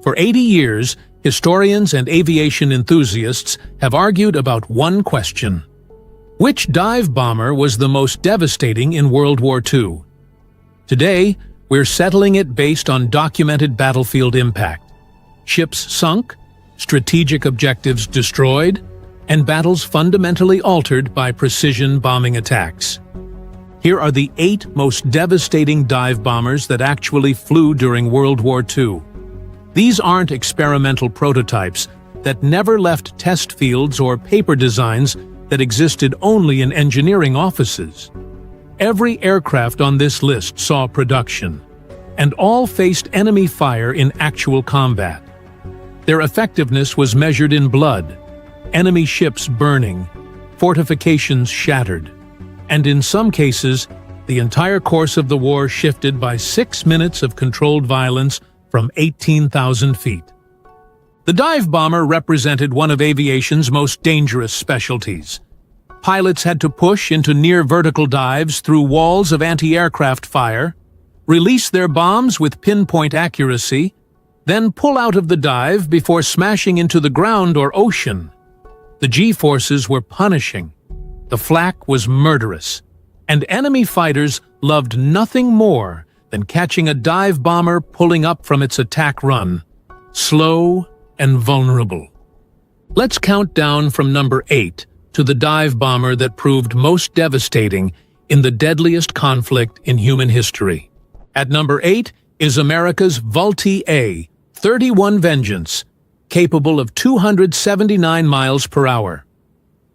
For 80 years, historians and aviation enthusiasts have argued about one question. Which dive bomber was the most devastating in World War II? Today, we're settling it based on documented battlefield impact. Ships sunk, strategic objectives destroyed, and battles fundamentally altered by precision bombing attacks. Here are the 8 most devastating dive bombers that actually flew during World War II. These aren't experimental prototypes that never left test fields or paper designs that existed only in engineering offices. Every aircraft on this list saw production, and all faced enemy fire in actual combat. Their effectiveness was measured in blood, enemy ships burning, fortifications shattered, and in some cases, the entire course of the war shifted by 6 minutes of controlled violence from 18,000 feet. The dive bomber represented one of aviation's most dangerous specialties. Pilots had to push into near-vertical dives through walls of anti-aircraft fire, release their bombs with pinpoint accuracy, then pull out of the dive before smashing into the ground or ocean. The G-forces were punishing, the flak was murderous, and enemy fighters loved nothing more than catching a dive bomber pulling up from its attack run, slow and vulnerable. Let's count down from number 8 to the dive bomber that proved most devastating in the deadliest conflict in human history. At number 8 is America's WWII 31 Vengeance, capable of 279 miles per hour.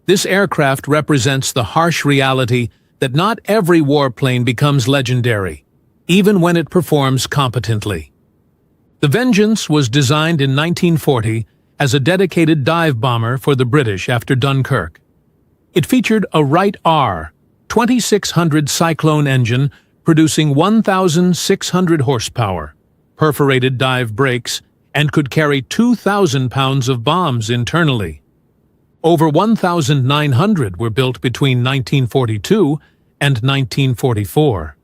This aircraft represents the harsh reality that not every warplane becomes legendary, even when it performs competently. The Vengeance was designed in 1940 as a dedicated dive bomber for the British after Dunkirk. It featured a Wright R 2600 Cyclone engine producing 1,600 horsepower, perforated dive brakes, and could carry 2,000 pounds of bombs internally. Over 1,900 were built between 1942 and 1944.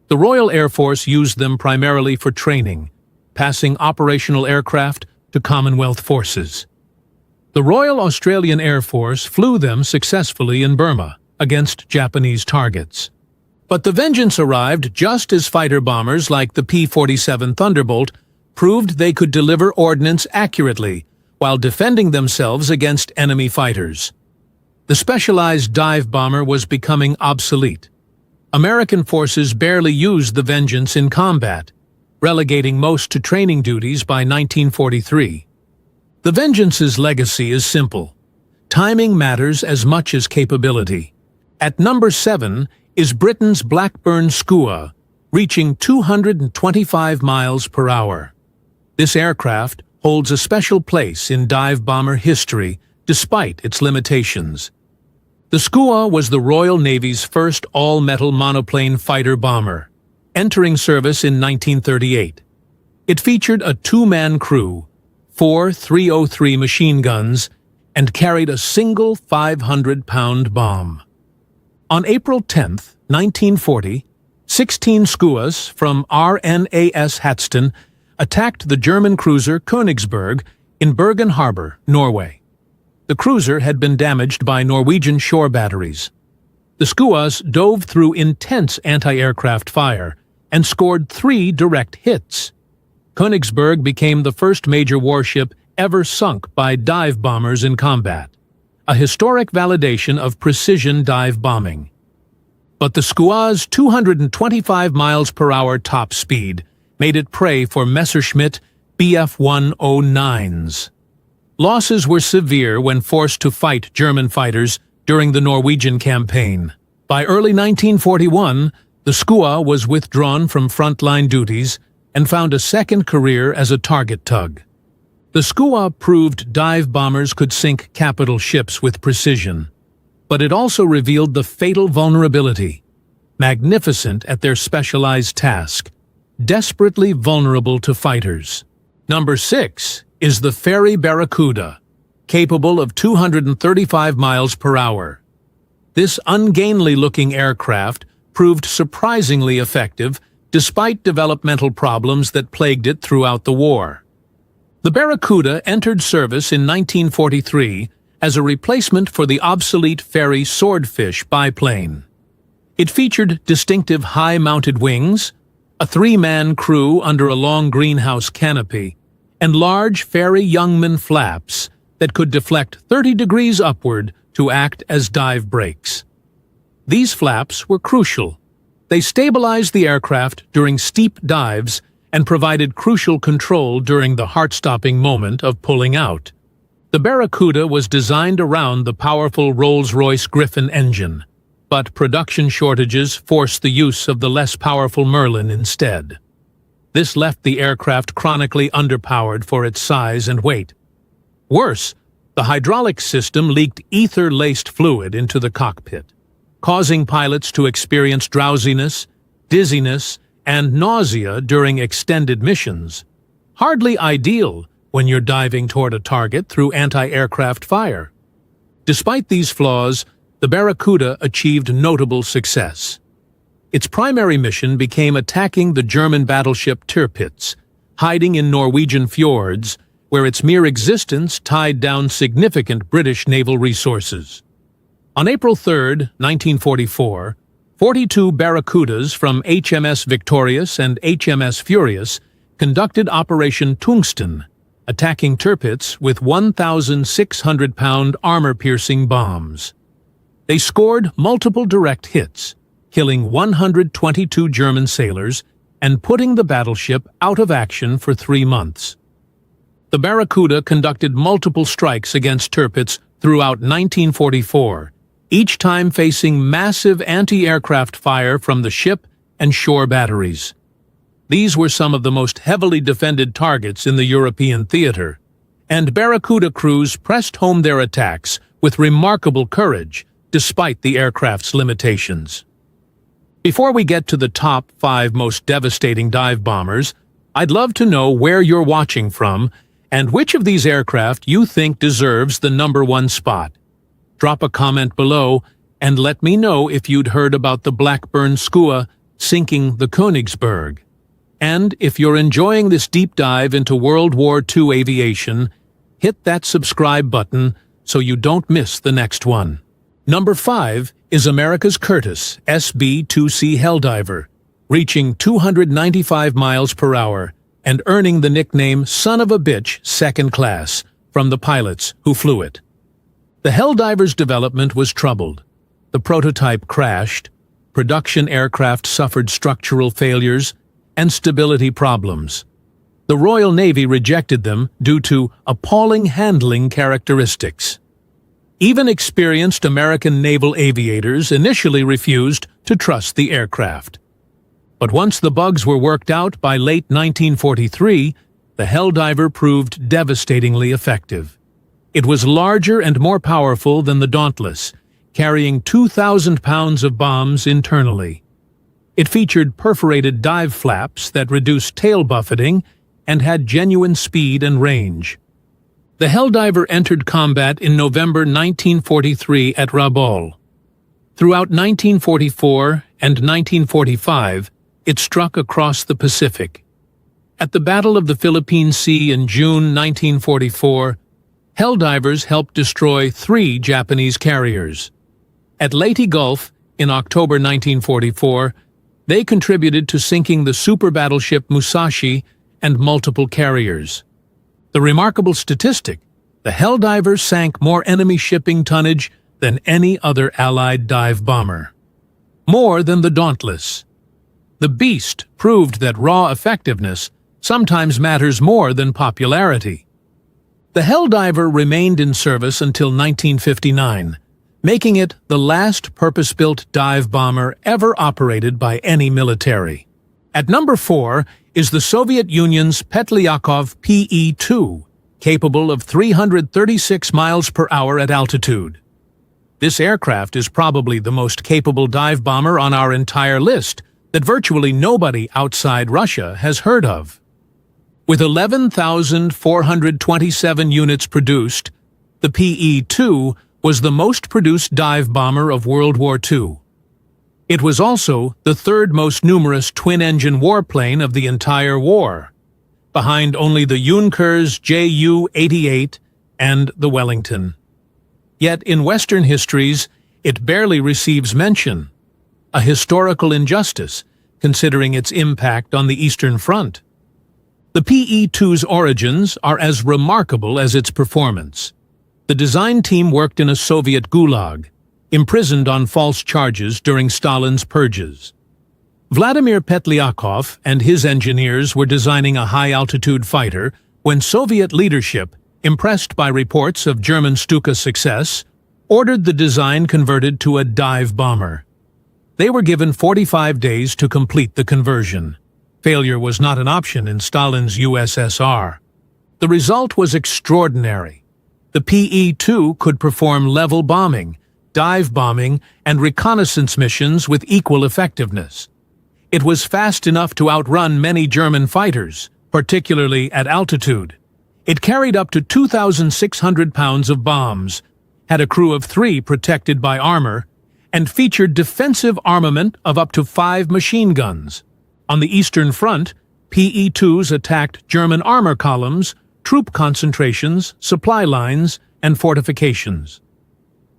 The Royal Air Force used them primarily for training, passing operational aircraft to Commonwealth forces. The Royal Australian Air Force flew them successfully in Burma against Japanese targets. But the Vengeance arrived just as fighter bombers like the P-47 Thunderbolt proved they could deliver ordnance accurately while defending themselves against enemy fighters. The specialized dive bomber was becoming obsolete. American forces barely used the Vengeance in combat, relegating most to training duties by 1943. The Vengeance's legacy is simple. Timing matters as much as capability. At number 7 is Britain's Blackburn Skua, reaching 225 miles per hour. This aircraft holds a special place in dive bomber history despite its limitations. The Skua was the Royal Navy's first all-metal monoplane fighter bomber, entering service in 1938. It featured a 2-man crew, 4 303 machine guns, and carried a single 500-pound bomb. On April 10, 1940, 16 Skuas from RNAS Hatston attacked the German cruiser Königsberg in Bergen Harbor, Norway. The cruiser had been damaged by Norwegian shore batteries. The Skuas dove through intense anti-aircraft fire and scored 3 direct hits. Königsberg became the first major warship ever sunk by dive bombers in combat, a historic validation of precision dive bombing. But the Skua's 225 miles per hour top speed made it prey for Messerschmitt Bf-109s. Losses were severe when forced to fight German fighters during the Norwegian campaign. By early 1941, the Skua was withdrawn from frontline duties and found a second career as a target tug. The Skua proved dive bombers could sink capital ships with precision, but it also revealed the fatal vulnerability. Magnificent at their specialized task, desperately vulnerable to fighters. Number 6 is the Ferry Barracuda, capable of 235 miles per hour. This ungainly-looking aircraft proved surprisingly effective despite developmental problems that plagued it throughout the war. The Barracuda entered service in 1943 as a replacement for the obsolete Fairey Swordfish biplane. It featured distinctive high-mounted wings, a three-man crew under a long greenhouse canopy, and large Fairey Youngman flaps that could deflect 30 degrees upward to act as dive brakes. These flaps were crucial. They stabilized the aircraft during steep dives and provided crucial control during the heart-stopping moment of pulling out. The Barracuda was designed around the powerful Rolls-Royce Griffon engine, but production shortages forced the use of the less powerful Merlin instead. This left the aircraft chronically underpowered for its size and weight. Worse, the hydraulic system leaked ether-laced fluid into the cockpit, causing pilots to experience drowsiness, dizziness, and nausea during extended missions. Hardly ideal when you're diving toward a target through anti-aircraft fire. Despite these flaws, the Barracuda achieved notable success. Its primary mission became attacking the German battleship Tirpitz, hiding in Norwegian fjords, where its mere existence tied down significant British naval resources. On April 3, 1944, 42 Barracudas from HMS Victorious and HMS Furious conducted Operation Tungsten, attacking Tirpitz with 1,600-pound armor-piercing bombs. They scored multiple direct hits, killing 122 German sailors and putting the battleship out of action for 3 months. The Barracuda conducted multiple strikes against Tirpitz throughout 1944, each time facing massive anti-aircraft fire from the ship and shore batteries. These were some of the most heavily defended targets in the European theater, and Barracuda crews pressed home their attacks with remarkable courage, despite the aircraft's limitations. Before we get to the top 5 most devastating dive bombers, I'd love to know where you're watching from and which of these aircraft you think deserves the #1 spot. Drop a comment below and let me know if you'd heard about the Blackburn Skua sinking the Königsberg. And if you're enjoying this deep dive into World War II aviation, hit that subscribe button so you don't miss the next one. Number 5 is America's Curtiss SB-2C Helldiver, reaching 295 miles per hour and earning the nickname Son of a Bitch Second Class from the pilots who flew it. The Helldiver's development was troubled. The prototype crashed, production aircraft suffered structural failures, and stability problems. The Royal Navy rejected them due to appalling handling characteristics. Even experienced American naval aviators initially refused to trust the aircraft. But once the bugs were worked out by late 1943, the Helldiver proved devastatingly effective. It was larger and more powerful than the Dauntless, carrying 2,000 pounds of bombs internally. It featured perforated dive flaps that reduced tail buffeting and had genuine speed and range. The Helldiver entered combat in November 1943 at Rabaul. Throughout 1944 and 1945, it struck across the Pacific. At the Battle of the Philippine Sea in June 1944, Helldivers helped destroy 3 Japanese carriers. At Leyte Gulf in October 1944, they contributed to sinking the super battleship Musashi and multiple carriers. The remarkable statistic, the Helldiver sank more enemy shipping tonnage than any other Allied dive bomber. More than the Dauntless. The Beast proved that raw effectiveness sometimes matters more than popularity. The Helldiver remained in service until 1959, making it the last purpose-built dive bomber ever operated by any military. At number 4 is the Soviet Union's Petlyakov PE-2, capable of 336 miles per hour at altitude. This aircraft is probably the most capable dive bomber on our entire list that virtually nobody outside Russia has heard of. With 11,427 units produced, the PE-2 was the most produced dive bomber of World War II. It was also the 3rd most numerous twin-engine warplane of the entire war. behind only the Junkers Ju-88 and the Wellington. Yet in Western histories, it barely receives mention, a historical injustice, considering its impact on the Eastern Front. The PE-2's origins are as remarkable as its performance. The design team worked in a Soviet gulag, imprisoned on false charges during Stalin's purges. Vladimir Petliakov and his engineers were designing a high-altitude fighter when Soviet leadership, impressed by reports of German Stuka success, ordered the design converted to a dive bomber. They were given 45 days to complete the conversion. Failure was not an option in Stalin's USSR. The result was extraordinary. The PE-2 could perform level bombing, dive bombing, and reconnaissance missions with equal effectiveness. It was fast enough to outrun many German fighters, particularly at altitude. It carried up to 2,600 pounds of bombs, had a crew of 3 protected by armor, and featured defensive armament of up to 5 machine guns. On the Eastern Front, PE-2s attacked German armor columns, troop concentrations, supply lines, and fortifications.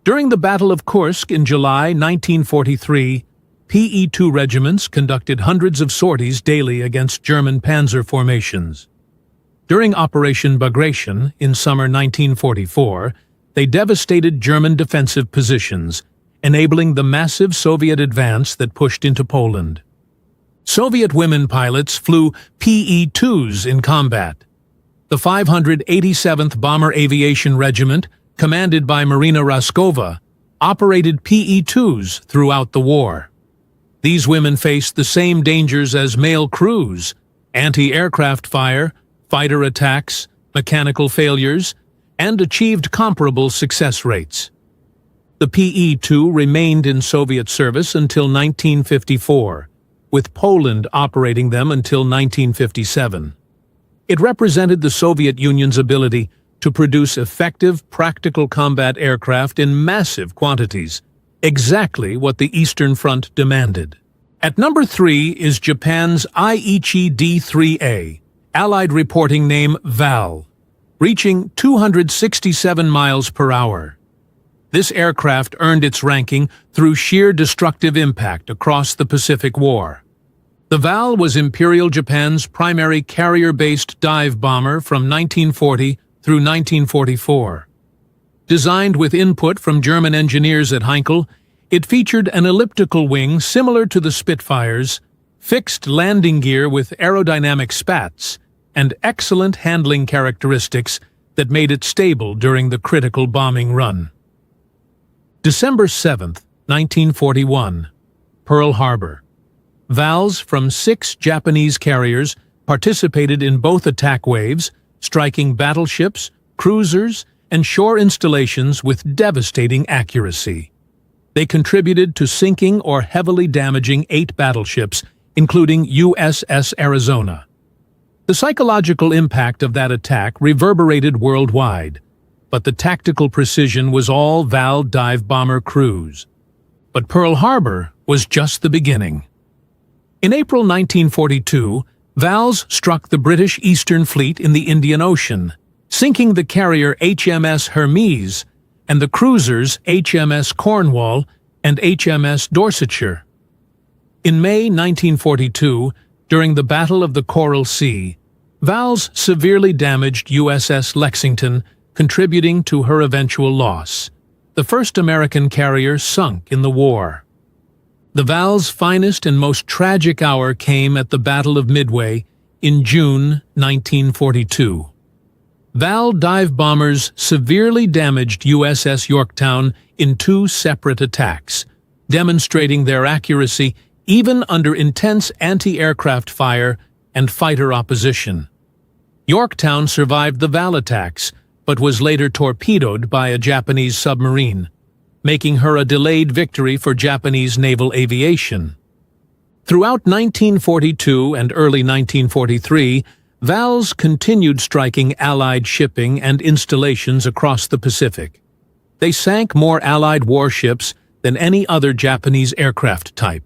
During the Battle of Kursk in July 1943, PE-2 regiments conducted hundreds of sorties daily against German panzer formations. During Operation Bagration in summer 1944, they devastated German defensive positions, enabling the massive Soviet advance that pushed into Poland. Soviet women pilots flew PE-2s in combat. The 587th Bomber Aviation Regiment, commanded by Marina Raskova, operated PE-2s throughout the war. These women faced the same dangers as male crews: anti-aircraft fire, fighter attacks, mechanical failures, and achieved comparable success rates. The PE-2 remained in Soviet service until 1954, with Poland operating them until 1957. It represented the Soviet Union's ability to produce effective, practical combat aircraft in massive quantities, exactly what the Eastern Front demanded. At number 3 is Japan's Aichi D-3A, Allied reporting name VAL, reaching 267 miles per hour. This aircraft earned its ranking through sheer destructive impact across the Pacific War. The VAL was Imperial Japan's primary carrier-based dive bomber from 1940 through 1944. Designed with input from German engineers at Heinkel, it featured an elliptical wing similar to the Spitfires, fixed landing gear with aerodynamic spats, and excellent handling characteristics that made it stable during the critical bombing run. December 7, 1941, Pearl Harbor. VALs from 6 Japanese carriers participated in both attack waves, striking battleships, cruisers, and shore installations with devastating accuracy. They contributed to sinking or heavily damaging 8 battleships, including USS Arizona. The psychological impact of that attack reverberated worldwide, but the tactical precision was all VAL dive bomber crews. But Pearl Harbor was just the beginning. In April 1942, VALs struck the British Eastern Fleet in the Indian Ocean, sinking the carrier HMS Hermes and the cruisers HMS Cornwall and HMS Dorsetshire. In May 1942, during the Battle of the Coral Sea, VALs severely damaged USS Lexington, contributing to her eventual loss. The first American carrier sunk in the war. The VAL's finest and most tragic hour came at the Battle of Midway in June 1942. VAL dive bombers severely damaged USS Yorktown in 2 separate attacks, demonstrating their accuracy even under intense anti-aircraft fire and fighter opposition. Yorktown survived the VAL attacks, but was later torpedoed by a Japanese submarine, making her a delayed victory for Japanese naval aviation. Throughout 1942 and early 1943, VALs continued striking Allied shipping and installations across the Pacific. They sank more Allied warships than any other Japanese aircraft type.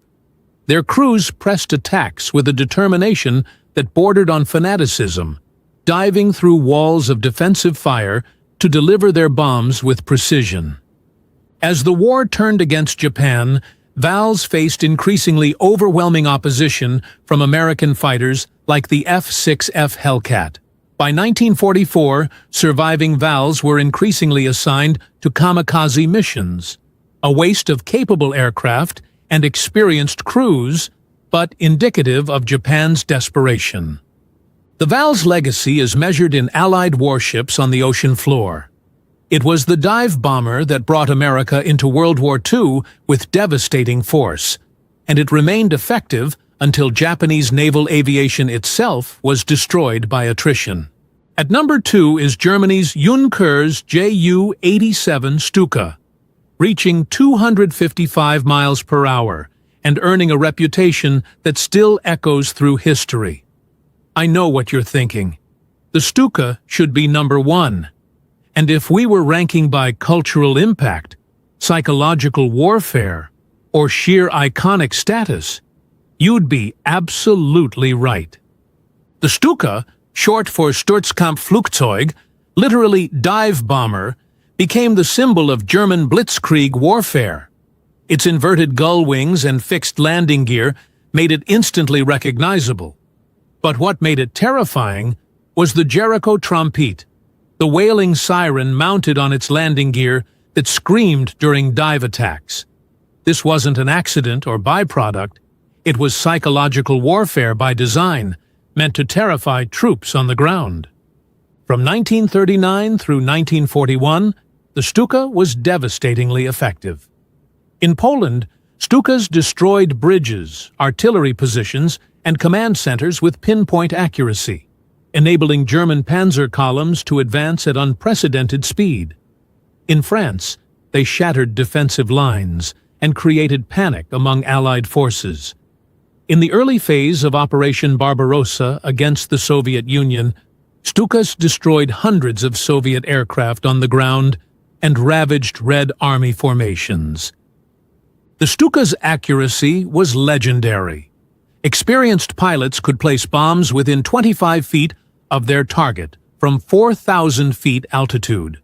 Their crews pressed attacks with a determination that bordered on fanaticism, diving through walls of defensive fire to deliver their bombs with precision. As the war turned against Japan, VALS faced increasingly overwhelming opposition from American fighters like the F-6F Hellcat. By 1944, surviving VALS were increasingly assigned to kamikaze missions, a waste of capable aircraft and experienced crews, but indicative of Japan's desperation. The VALS legacy is measured in Allied warships on the ocean floor. It was the dive bomber that brought America into World War II with devastating force, and it remained effective until Japanese naval aviation itself was destroyed by attrition. At number 2 is Germany's Junkers Ju-87 Stuka, reaching 255 miles per hour and earning a reputation that still echoes through history. I know what you're thinking. The Stuka should be number 1. And if we were ranking by cultural impact, psychological warfare, or sheer iconic status, you'd be absolutely right. The Stuka, short for Sturzkampfflugzeug, literally dive bomber, became the symbol of German blitzkrieg warfare. Its inverted gull wings and fixed landing gear made it instantly recognizable. But what made it terrifying was the Jericho trompete, the wailing siren mounted on its landing gear that screamed during dive attacks. This wasn't an accident or byproduct. It was psychological warfare by design, meant to terrify troops on the ground. From 1939 through 1941, the Stuka was devastatingly effective. In Poland, Stukas destroyed bridges, artillery positions, and command centers with pinpoint accuracy, enabling German panzer columns to advance at unprecedented speed. In France, they shattered defensive lines and created panic among Allied forces. In the early phase of Operation Barbarossa against the Soviet Union, Stukas destroyed hundreds of Soviet aircraft on the ground and ravaged Red Army formations. The Stuka's accuracy was legendary. Experienced pilots could place bombs within 25 feet of their target from 4,000 feet altitude,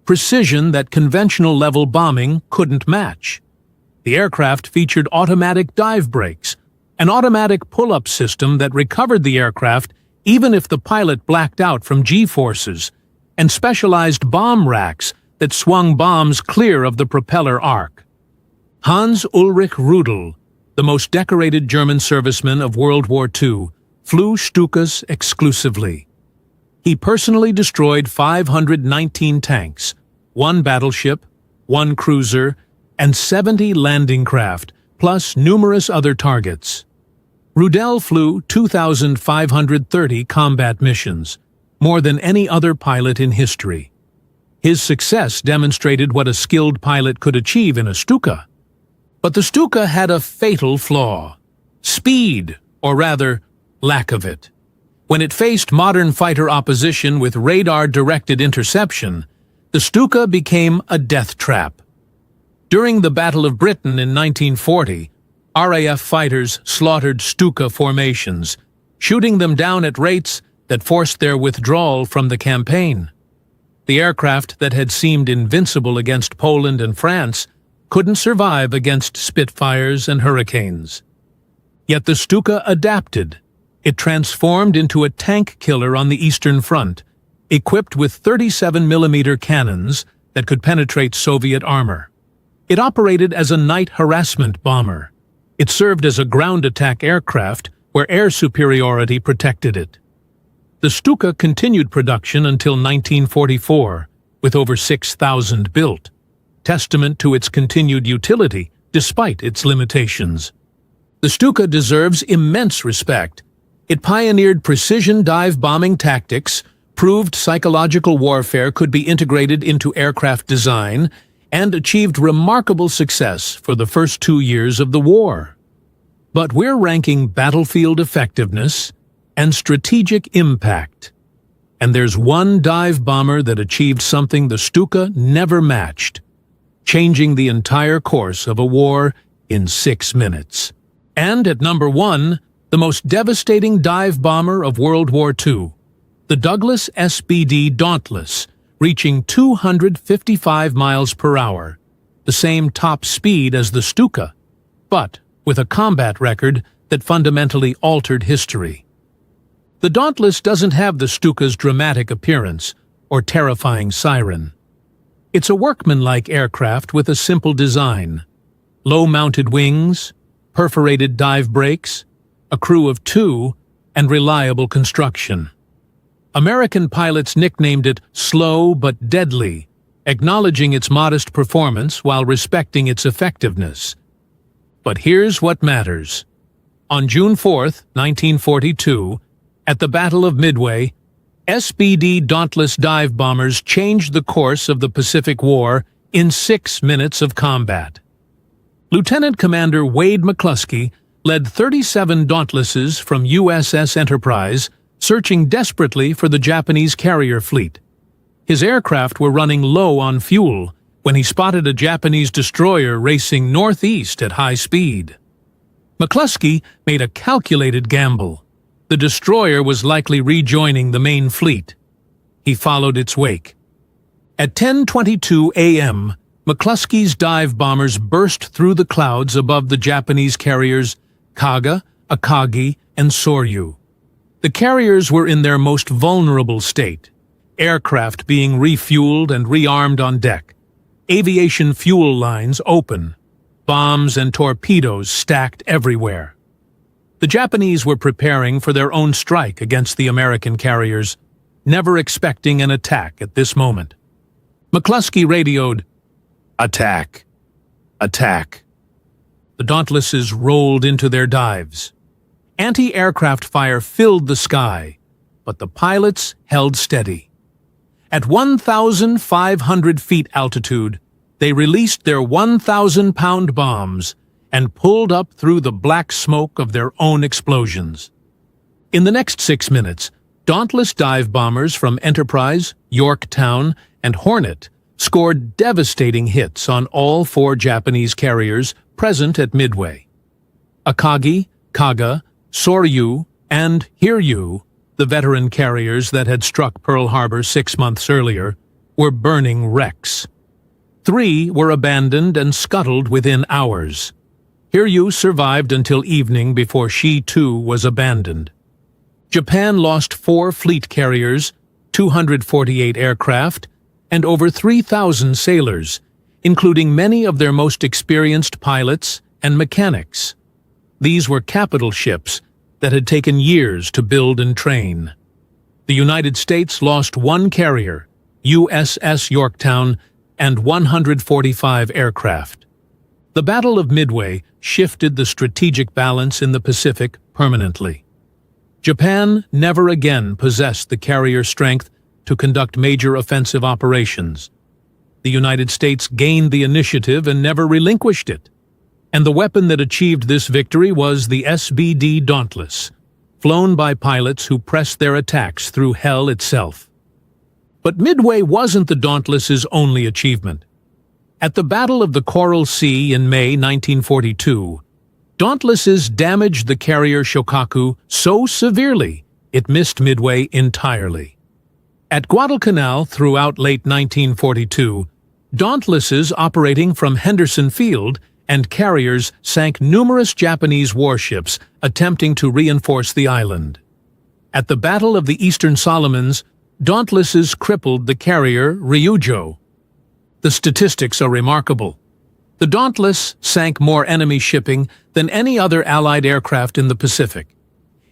precision that conventional level bombing couldn't match. The aircraft featured automatic dive brakes, an automatic pull-up system that recovered the aircraft even if the pilot blacked out from G-forces, and specialized bomb racks that swung bombs clear of the propeller arc. Hans Ulrich Rudel, the most decorated German serviceman of World War II, flew Stukas exclusively. He personally destroyed 519 tanks, 1 battleship, 1 cruiser, and 70 landing craft, plus numerous other targets. Rudel flew 2,530 combat missions, more than any other pilot in history. His success demonstrated what a skilled pilot could achieve in a Stuka. But the Stuka had a fatal flaw: speed, or rather, lack of it. When it faced modern fighter opposition with radar-directed interception, the Stuka became a death trap. During the Battle of Britain in 1940, RAF fighters slaughtered Stuka formations, shooting them down at rates that forced their withdrawal from the campaign. The aircraft that had seemed invincible against Poland and France couldn't survive against Spitfires and Hurricanes. Yet the Stuka adapted. It transformed into a tank killer on the Eastern Front, equipped with 37mm cannons that could penetrate Soviet armor. It operated as a night harassment bomber. It served as a ground attack aircraft where air superiority protected it. The Stuka continued production until 1944, with over 6,000 built, testament to its continued utility despite its limitations. The Stuka deserves immense respect. It pioneered precision dive bombing tactics, proved psychological warfare could be integrated into aircraft design, and achieved remarkable success for the first 2 years of the war. But we're ranking battlefield effectiveness and strategic impact. And there's one dive bomber that achieved something the Stuka never matched, changing the entire course of a war in 6 minutes. And at number 1, the most devastating dive bomber of World War II, the Douglas SBD Dauntless, reaching 255 miles per hour, the same top speed as the Stuka, but with a combat record that fundamentally altered history. The Dauntless doesn't have the Stuka's dramatic appearance or terrifying siren. It's a workmanlike aircraft with a simple design: low-mounted wings, perforated dive brakes, a crew of 2, and reliable construction. American pilots nicknamed it slow but deadly, acknowledging its modest performance while respecting its effectiveness. But here's what matters. On June 4, 1942, at the Battle of Midway, SBD Dauntless dive bombers changed the course of the Pacific War in 6 minutes of combat. Lieutenant Commander Wade McCluskey led 37 Dauntlesses from USS Enterprise, searching desperately for the Japanese carrier fleet. His aircraft were running low on fuel when he spotted a Japanese destroyer racing northeast at high speed. McCluskey made a calculated gamble. The destroyer was likely rejoining the main fleet. He followed its wake. At 10:22 a.m., McCluskey's dive bombers burst through the clouds above the Japanese carriers Kaga, Akagi, and Soryu. The carriers were in their most vulnerable state, aircraft being refueled and rearmed on deck, aviation fuel lines open, bombs and torpedoes stacked everywhere. The Japanese were preparing for their own strike against the American carriers, never expecting an attack at this moment. McCluskey radioed, "Attack! Attack!" The Dauntlesses rolled into their dives. Anti-aircraft fire filled the sky, but the pilots held steady. At 1,500 feet altitude, they released their 1,000-pound bombs and pulled up through the black smoke of their own explosions. In the next 6 minutes, Dauntless dive bombers from Enterprise, Yorktown, and Hornet scored devastating hits on all 4 Japanese carriers present at Midway. Akagi, Kaga, Soryu, and Hiryu, the veteran carriers that had struck Pearl Harbor 6 months earlier, were burning wrecks. 3 were abandoned and scuttled within hours. Hiryu survived until evening before she too was abandoned. Japan lost 4 fleet carriers, 248 aircraft, and over 3,000 sailors, including many of their most experienced pilots and mechanics. These were capital ships that had taken years to build and train. The United States lost 1 carrier, USS Yorktown, and 145 aircraft. The Battle of Midway shifted the strategic balance in the Pacific permanently. Japan never again possessed the carrier strength to conduct major offensive operations. The United States gained the initiative and never relinquished it. And the weapon that achieved this victory was the SBD Dauntless, flown by pilots who pressed their attacks through hell itself. But Midway wasn't the Dauntless's only achievement. At the Battle of the Coral Sea in May 1942, Dauntlesses damaged the carrier Shokaku so severely it missed Midway entirely. At Guadalcanal throughout late 1942, Dauntlesses operating from Henderson Field and carriers sank numerous Japanese warships attempting to reinforce the island. At the Battle of the Eastern Solomons, Dauntlesses crippled the carrier Ryujo. The statistics are remarkable. The Dauntless sank more enemy shipping than any other Allied aircraft in the Pacific.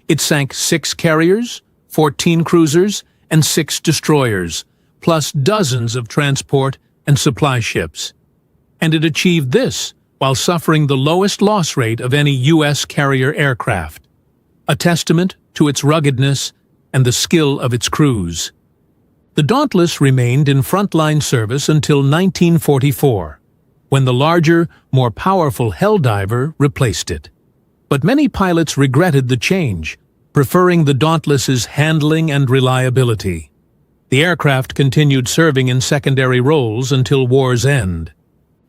It sank 6 carriers, 14 cruisers, and 6 destroyers, plus dozens of transport and supply ships. And it achieved this while suffering the lowest loss rate of any U.S. carrier aircraft, a testament to its ruggedness and the skill of its crews. The Dauntless remained in frontline service until 1944, when the larger, more powerful Helldiver replaced it. But many pilots regretted the change, preferring the Dauntless's handling and reliability. The aircraft continued serving in secondary roles until war's end.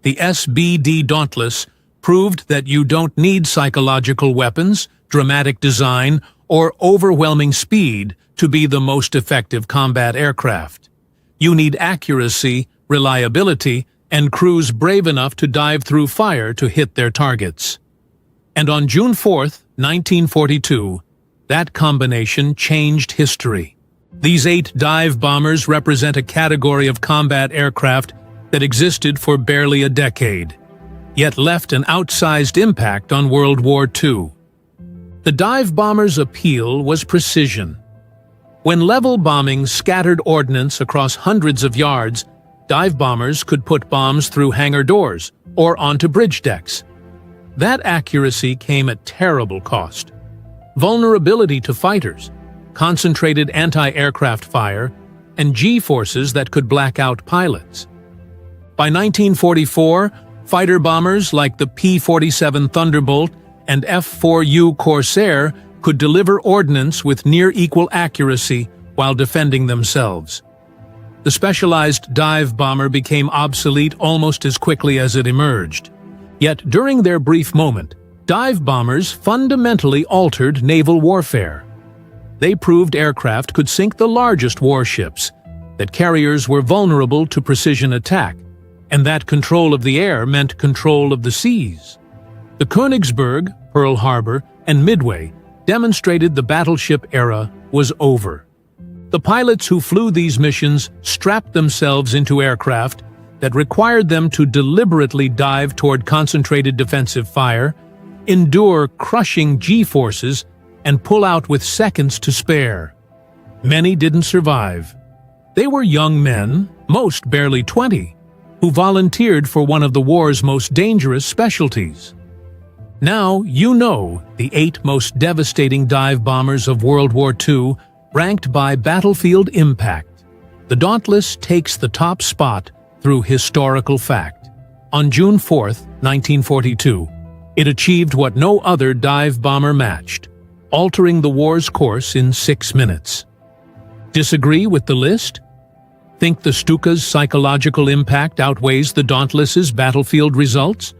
The SBD Dauntless proved that you don't need psychological weapons, dramatic design, or overwhelming speed to be the most effective combat aircraft. You need accuracy, reliability, and crews brave enough to dive through fire to hit their targets. And on June 4, 1942, that combination changed history. These 8 dive bombers represent a category of combat aircraft that existed for barely a decade, yet left an outsized impact on World War II. The dive bomber's appeal was precision. When level bombing scattered ordnance across hundreds of yards, dive bombers could put bombs through hangar doors or onto bridge decks. That accuracy came at terrible cost. Vulnerability to fighters, concentrated anti-aircraft fire, and G-forces that could black out pilots. By 1944, fighter bombers like the P-47 Thunderbolt and F-4U Corsair could deliver ordnance with near-equal accuracy while defending themselves. The specialized dive bomber became obsolete almost as quickly as it emerged. Yet during their brief moment, dive bombers fundamentally altered naval warfare. They proved aircraft could sink the largest warships, that carriers were vulnerable to precision attack, and that control of the air meant control of the seas. The Königsberg, Pearl Harbor, and Midway demonstrated the battleship era was over. The pilots who flew these missions strapped themselves into aircraft that required them to deliberately dive toward concentrated defensive fire, endure crushing G-forces, and pull out with seconds to spare. Many didn't survive. They were young men, most barely 20, who volunteered for one of the war's most dangerous specialties. Now you know the 8 most devastating dive bombers of World War II, ranked by battlefield impact. The Dauntless takes the top spot through historical fact. On June 4, 1942, it achieved what no other dive bomber matched, altering the war's course in 6 minutes. Disagree with the list? Think the Stuka's psychological impact outweighs the Dauntless's battlefield results?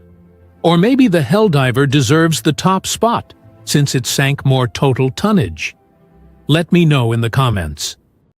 Or maybe the Helldiver deserves the top spot, since it sank more total tonnage? Let me know in the comments.